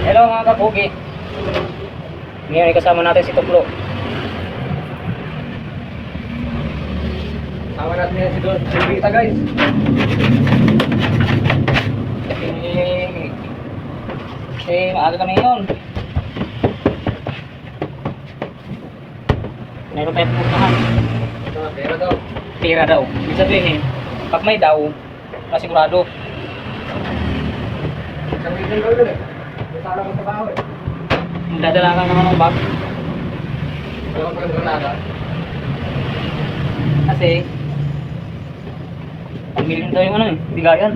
Hello mga kapugi. Ngayon ay kasama natin si Tuklo. Sama natin yan si Don Silvita guys. Maaga kami ngayon. Meron tayong pupuntahan. Pera daw. Tira daw. Ibig sabihin, pag may daw, kasigurado. Isang weekend daw yun eh. May sana kong trabaho eh. Dadala ka naman ng bag. Ewan ko yung granada. Kasi, pag-million daw yung ano eh, bigayan.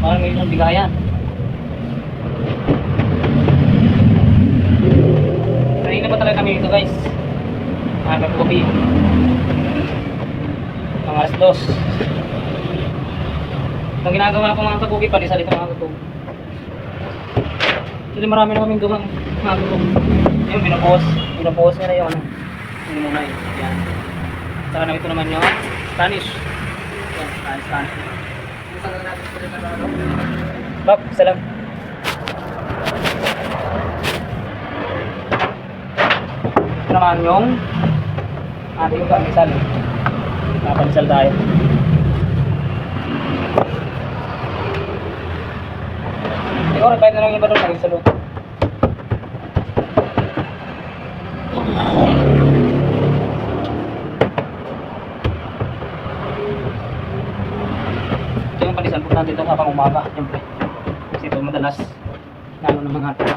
Parang million ang bigayan. Kanina pa talaga kami dito guys. Hanggang gabi. Mga alas 2. Itong ginagawa ko mga kapugi, palisal ito mga kapugi. Actually marami na kaming gawang mga kapugi. Yung binupost nila yung ano. Hindi muna yun. Yan. Saka na ito naman yung Spanish. Yan, Spanish. Isang na natin sila na ano. Bab, isa lang. Ito naman yung ating pamisal. Napamisal tayo. Siguro, kahit na lang iba doon, sa loob. Ito yung palisan po natin ito kapag umaga, siyempre. Kasi ito madalas, lalo ng mga ating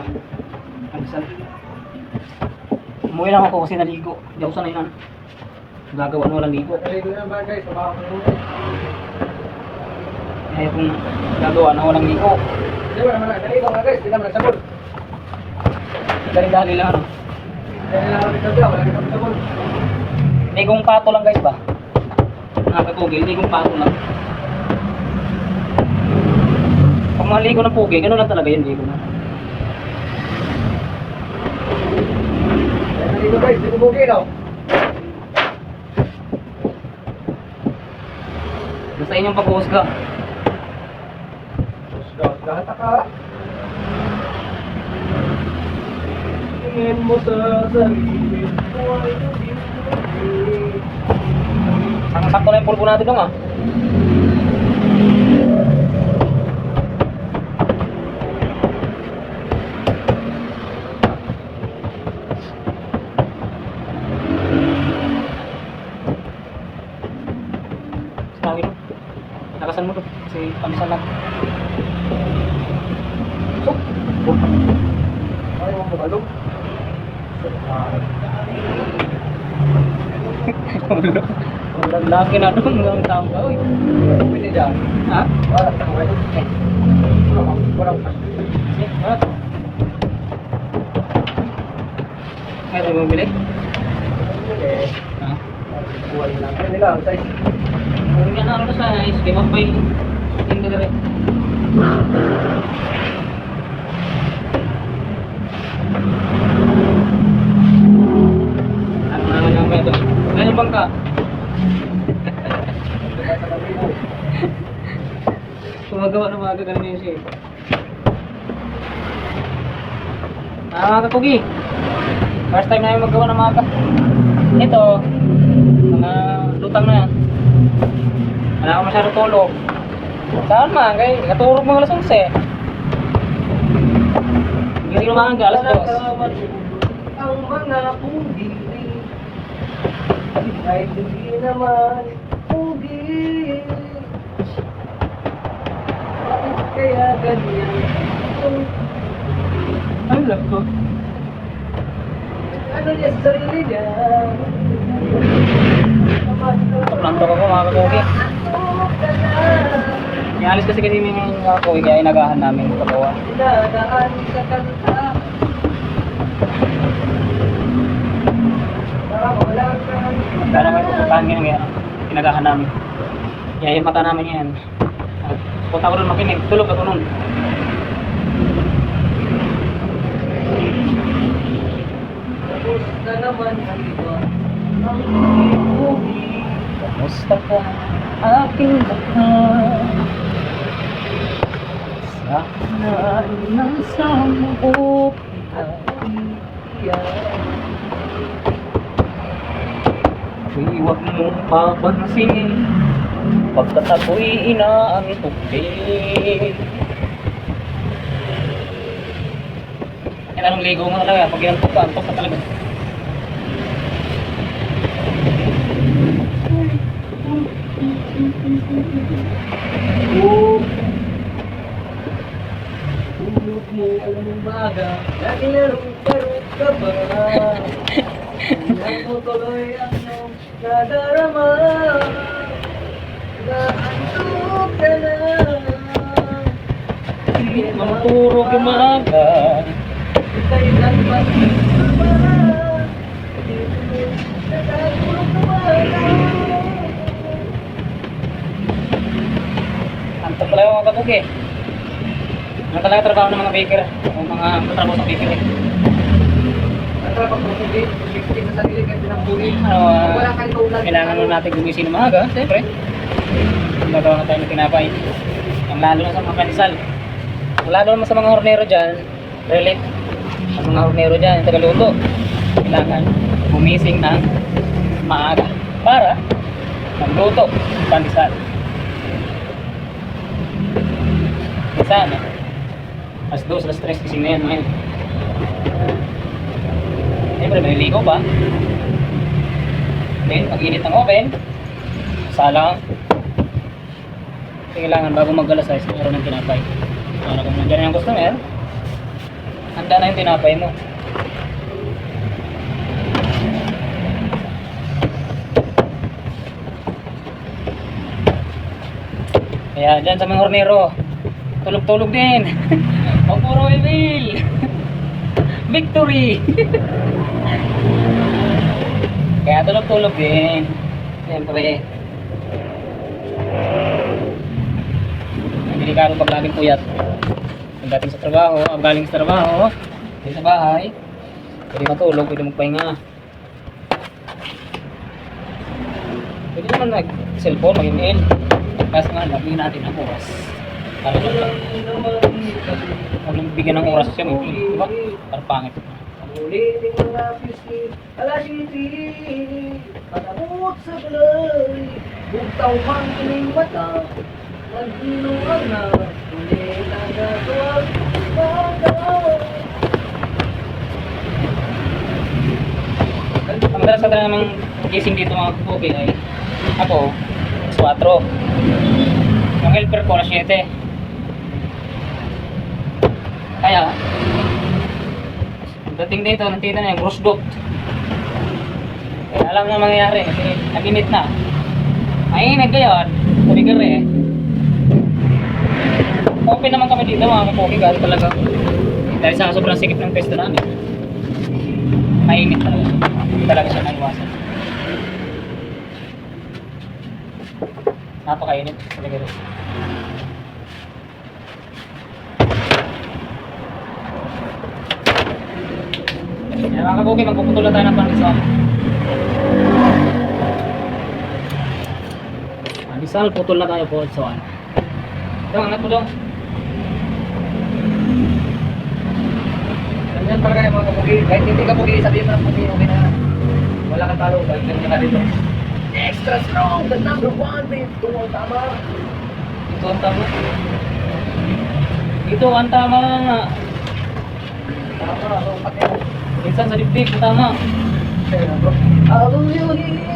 palisal. Umuwi lang ako kasi naligo. Hindi ako sanay na gagawa na walang ligo. Naligo na ba guys? Trabaho ko muna eh. Kaya kung gagawa na walang ligo, Hindi mo naman lang. Naligo nga guys. Hindi naman nagsabon. dali-dali lang ano. Dahil lang kami sabi. Wala kami sabon. Ligong pato lang guys ba? Nakakatugil, ligong pato lang. Pag maligo ng pugi, gano'n lang talaga yun, ligo na. Naligo guys. Hindi ko bugi daw. Basta inyong pag-husga. Lahat ka. Tingin mo sa sarili mo ay hindi. Ang sakto na yung pulpo natin dong ah. Tawin mo. Nakasan mo to. Kasi pamisan lang. Ay, huwag mo balong. Ang laki na doon ng tao. Uy. Pwede dyan. Ha? Wala ka naman. Walang Eh, ano to? Kaya tayo bumili? Ha? buhay lang. Ay, nila, tay. Kung yan ano sa scheme of pay, hindi na rin. Ano naman yung medo? Ano yung bangka? Gumagawa ng mga ganun yun siya. Mga kapugi, first time namin maggawa ng mga ito, mga lutang na yan. Wala ako masyado tulog. Saan man, kay katulog mga alas 11. Gising naman ang alas 2. Ang mga pugi ay hindi naman pugi. Bakit kaya ganyan? Ano lang ko? Ano niya sa sarili niya? Planto ko mga kakugi. Ialis kasi may mga kakugi kaya inagahan namin sa kabawa. Dinadaan sa kanta. Tara mo. saan ngayon kaya pinagahan namin. Kaya yung mata namin yan. At punta ko rin makinig, tulog ako nun. Tapos na naman ang iba. Ang ibuhi. Kamusta ka, aking mahal? Sana nasa buhay At iiyak. Huwag mong papansinin pagkat ako'y inaantok din. Kailangang ligo mo talaga pag inantok ka, antok ka talaga. Tulog mo ang umaga. Naglarong-laro ka ba? Tingnan mo tuloy ang iyong nadarama. Naantok ka na. Hindi naman puro gumaga. Ika'y nagpapasama. Natagulog ka ba? Antok pala yung mga kabuki. Ano talaga trabaho ng mga baker o mga katrabaho sa bakery? Ang trabaho ko hindi, hindi sa sarili kasi pinambuhi. Wala kang kaulan. Kailangan mo natin gumising ng maaga, siyempre. Gagawa na tayo ng tinapay. Ang lalo na sa mga pandesal. Ang lalo naman sa mga hornero dyan, relate. Ang mga hornero dyan, yung tagaluto. Kailangan gumising ng maaga para magluto ng pandesal. Sana. Alas 2, alas 3 gising na yan ngayon. Siyempre, maliligo pa. Then, pag-init ng oven, salang. Kailangan bago mag-alas 6, meron ng tinapay. Para kung nandiyan yung customer, handa na yung tinapay mo. Kaya dyan sa mga hornero, tulog-tulog din. O puro Emil. Victory. Kaya tulog-tulog din. Siyempre. Ang delikado pag laging puyat. Pagdating sa trabaho, galing sa trabaho, din sa bahay, pwede matulog, pwede magpahinga. Pwede naman mag-cellphone, mag-email. Kasi nga, lagyan natin ang oras. Para kung bigyan ng oras siya, diba? Para pangit. Ulitin mo na pisngi, alasiti, patamot sa balay, bugtaw mang ining mata, magdinuang na, ulit ang gagawag, bagay. Ang madalas ka talaga namang gising dito mga kuki ay ako, 4. Yung helper ko, 7. Kaya, dating dito, nantita na yung gross dot. Kaya alam na mangyayari kasi nag-init na. Mainit ngayon, sabi ka rin. Open naman kami dito mga kapoki kasi talaga. Dahil sa sobrang sikip ng pesto namin. Mainit talaga. Hindi talaga siya naiwasan. Napakainit. Talaga rin. Kaya mga kabuki, magpuputol na tayo ng pandesal. Pandesal, putol na tayo po. So, ano. Dong, angat mo dong. Ganyan talaga yung mga kapugi, kahit hindi kapugi, sabihin mo ng kapugi, okay na. Wala kang talo, kahit ganyan ka dito. Extra strong, the number 1 babe. Ito ang tama. Ito ang tama. Ito ang tama. Tama, lompat yan. Minsan sa dibdib, ang tama. Sa'yo na bro. I will heal kita.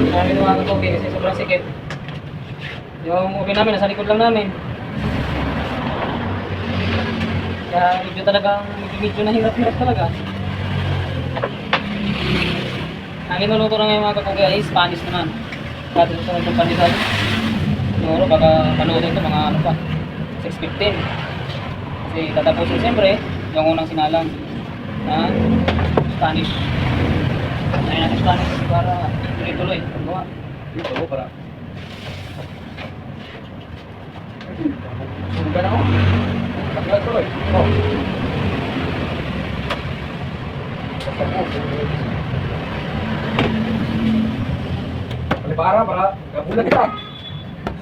Namin mga kapoki kasi sobrang sikip. Yung ubi namin, nasa likod lang namin. Kaya medyo talagang, medyo nahirap-hirap talaga. Ang inuluto na ngayon mga kapoki ay Spanish naman. Dati sa sunod ng pandesal. Siguro baka panoodin ito mga ano pa, 6:15. Kasi tatapusin siyempre yung unang sinalang na Spanish. Ay natin Spanish para tuloy-tuloy. Paggawa. Dito ko para. Subukan ako. Pagkakas tuloy. Oh. Para kabulan kita.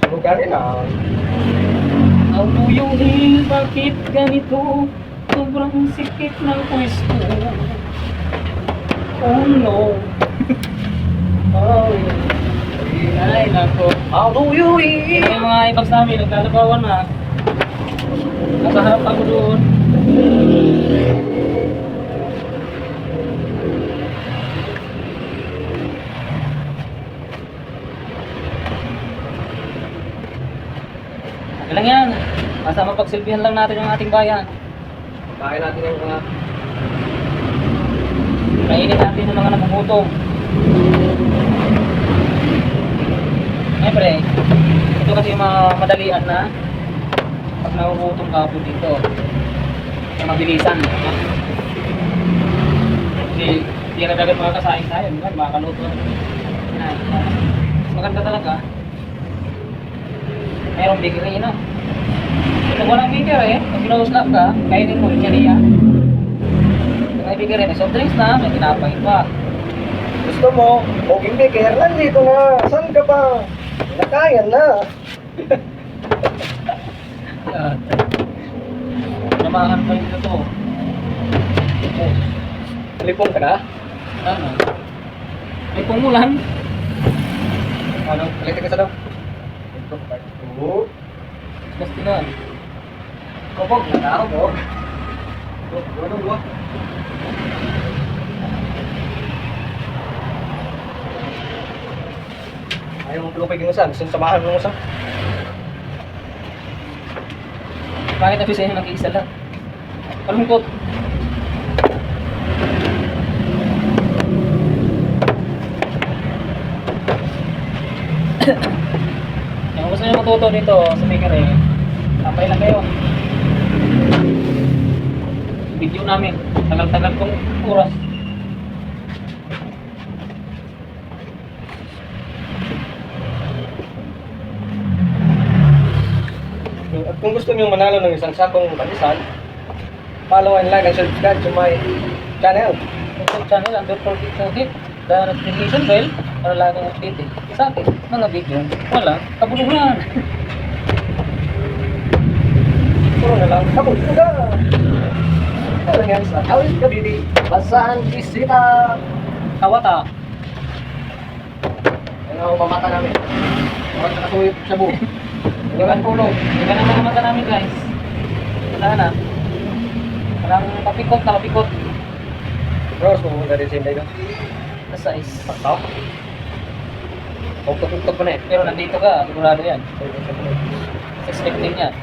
Subukan rin ah. How do you heal? Bakit ganito? Sobrang sikip ng pwesto. Oh no. Oh, ay nako. How do you eat? Ito yung mga ibags namin, naglalabawan na. Nasa harap ako doon. Okay lang yan. Basta mapagsilbihan lang natin yung ating bayan. Kain natin yung mga Kainin natin yung mga nagugutom. Siyempre, ito kasi yung mga madalian na pag nagugutom ka po dito. Yung mabilisan. Kasi hindi na agad makakasain tayo. Makakaluto. Yan. Mas maganda talaga. Mayroong bakery na. Kung walang bakery, pag kinauslap ka, kainin mo yung chariya. Kung may bakery, may soft drinks na, may tinapay pa. gusto mo, o hindi, kaya nandito na. Saan ka ba? Nakayan na. Namahan pa yung ito. Lipong ka na? Ano? May pumulan. Ano? Balik ka sa daw. Oo. Basta na. Kopog, natao mo. Ano ba? Ayaw mong tulupay ginusan. Gusto samahan mo sa? Bakit nabi sa'yo nag-iisa lang? Palungkot. Kung gusto nyo matuto dito sa bakery, tambay lang kayo. Video namin. Tagal-tagal kong oras. At kung gusto niyo manalo ng isang sakong panisan, follow and like and subscribe to my channel. YouTube channel, and don't forget to hit the notification bell para laging updated sa akin mga video. Wala, kabuluhan. Puro na lang. Tapos na. Ito lang yan sa Awit Kabidi. Basahan Bisita. Kawata. Ano ang mamata namin? Huwag na kasuyo sa buo. Iwan tulog. Iwan ang mga mata namin guys. Wala na. Parang papikot na papikot. Rose, pumunta rin sa Inday. Na size. Paktaw. Pagkatuktok pa na eh. Pero nandito ka, sigurado yan. Expecting yan.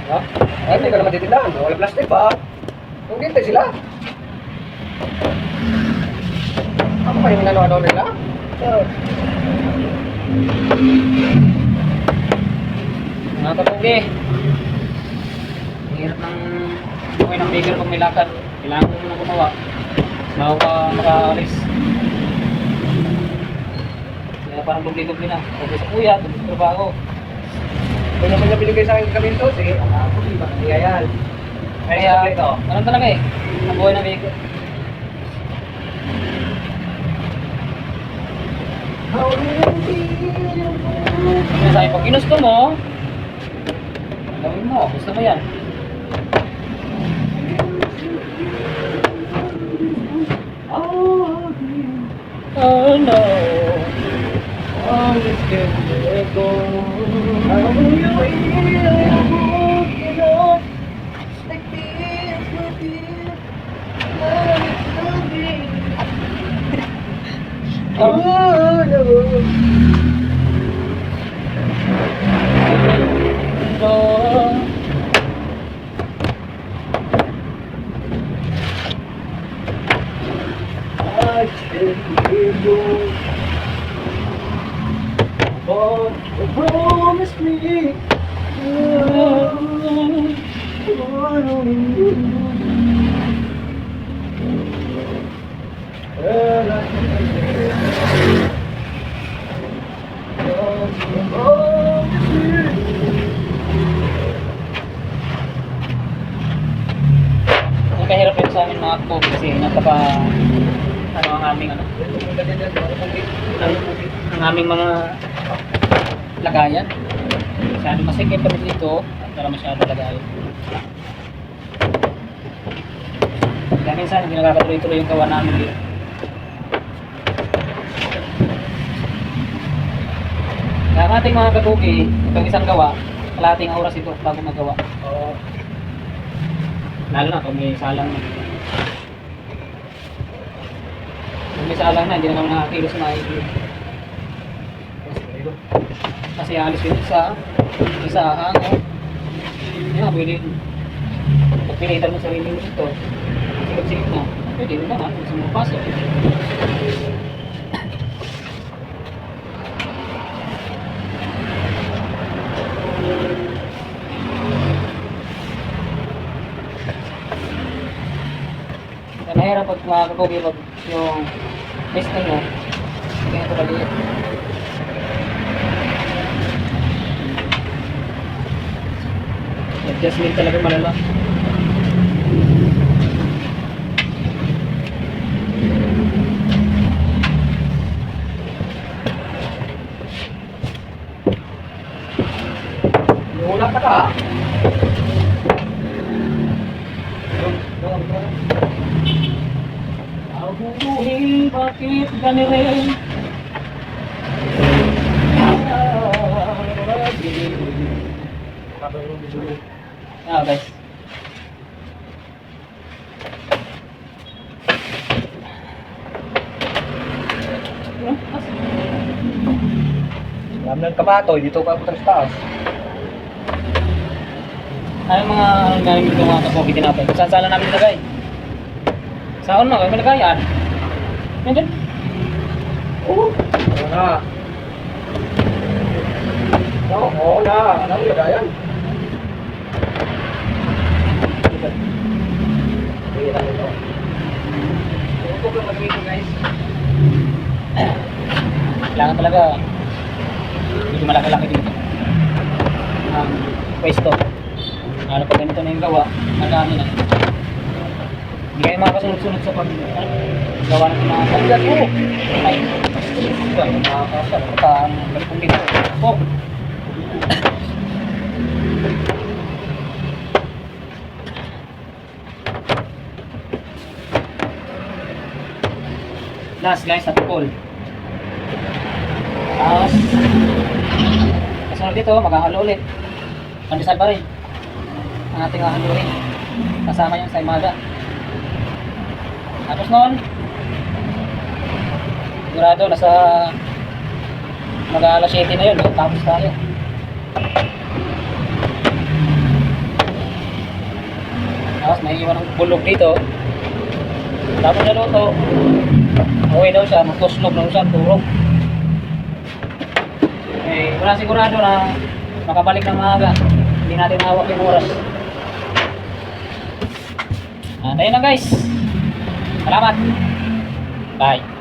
Ha? Ay, hindi ka naman titindahan. Wala plastic pa. Kung dito sila. Ako pa yung ano-ano nila? Mga kapugi. Ang hirap ng buhay ng baker pag may lakad. Kailangan ko muna gumawa. Bago ka makaalis. Kaya parang dubli-dubli na. Dubli sa kuya, dubli sa trabaho. Kung naman niya binigay sa akin kaminto, sige, ako diba? Kaya yan. Kaya, ganun talaga eh. Ang buhay ng baker. Kaya sabi, pag ginusto mo, gawin mo. Gusto mo yan. Oh no, always can let go. How do you feel? You know, like this will be oh no. Oh, I can hear you. Oh, promise me. Ang kahirap yun sa amin mga po kasi napaka ano ang aming ano ang aming mga lagayan. Masyado masikip kami dito para masyado lagayan. Kaya minsan hindi nakakatuloy-tuloy yung gawa namin dito. Kaya ang ating mga kabuki, itong isang gawa, kalahating oras ito bago magawa. Oh, Lalo na kung may salang na. Kung may salang na, hindi na naman nakakilos maigi. Kasi alis yun sa isahan. Yan, pwede. Pag pilitan mo sarili mo ito, sikip-sikip mo, pwede rin naman, gusto mo pasok. Kaya mahirap pag makakakugi pag yung listing mo, kaya ito kaliit. Adjustment talaga malala. wala ka ka. Abubuhin, bakit ganirin? Guys. Alam ng kamatoy, dito ka punta sa taas. Ano mga galing dito mga kapogi tinapay? Saan sala namin nilagay? Saan mo? May nilagayan? Yan dyan. Oo. Oo na. Oo na. Ano yung lagayan? Guys. Kailangan talaga medyo malaki-laki dito ang pwesto. Ano pag ganito na yung gawa, marami na. Hindi kayo makasunod-sunod sa pag-gawa ng mga pagkat mo. Ay, makakasal. Baka ang galikong dito. Oh! Last guys, napukol. Tapos, kasunod dito, maghahalo ulit. Pandesal pa rin. Ang ating hahaluin. Kasama yung saimada. Tapos noon, sigurado, nasa mag-aalas 7 na yun. Tapos tayo. Tapos may iwan ng bulog dito. Tapos naluto. Uwi daw siya, magtuslog na siya, turog. Eh, wala sigurado na makabalik ng maaga. Hindi natin hawak yung oras. Tayo na guys. Salamat. Bye.